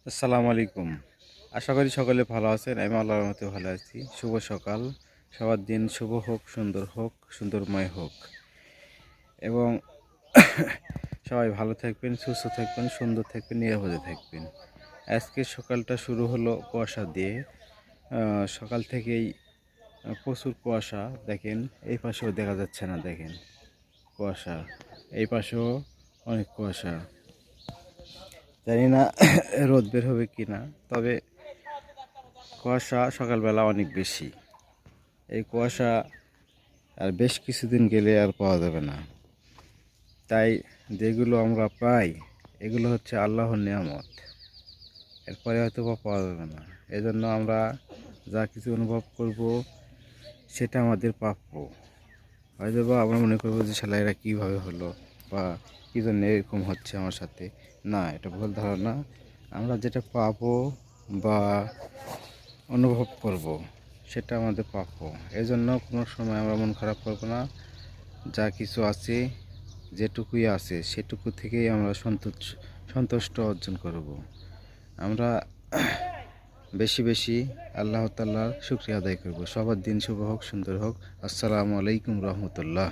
আসসালামু আলাইকুম। আশা করি সকলে ভালো আছেন। আমি আল্লাহর রহমতে ভালো আছি। শুভ সকাল। সবার দিন শুভ হোক, সুন্দর হোক, সুন্দরময় হোক এবং সবাই ভালো থাকবেন, সুস্থ থাকবেন, সুন্দর থাকবেন, নিরাপদে থাকবেন। আজকের সকালটা শুরু হলো কুয়াশা দিয়ে। সকাল থেকেই প্রচুর কুয়াশা। দেখেন এই পাশেও দেখা যাচ্ছে না, দেখেন কুয়াশা। এই পাশেও অনেক কুয়াশা। জানি না রোদ বের হবে কি না, তবে কুয়াশা সকালবেলা অনেক বেশি। এই কুয়াশা আর বেশ কিছুদিন গেলে আর পাওয়া যাবে না। তাই যেগুলো আমরা পাই এগুলো হচ্ছে আল্লাহর নিয়ামত, এরপরে হয়তো বা পাওয়া যাবে না। এজন্য আমরা যা কিছু অনুভব করব সেটা আমাদের প্রাপ্য। হয়তো বা আমরা মনে করবো যে শালা এরা কীভাবে হলো বা কী জন্য এরকম হচ্ছে আমার সাথে। না, এটা ভুল ধারণা। আমরা যেটা পাবো বা অনুভব করব সেটা আমাদের প্রাপ্য। এজন্য কোনো সময় আমরা মন খারাপ করব না। যা কিছু আছে, যেটুকুই আছে সেটুকু থেকেই আমরা সন্তুষ্ট অর্জন করব। আমরা বেশি বেশি আল্লাহ তাআলার শুকরিয়া আদায় করব। সবার দিন শুভ হোক, সুন্দর হোক। আসসালামু আলাইকুম রহমতুল্লাহ।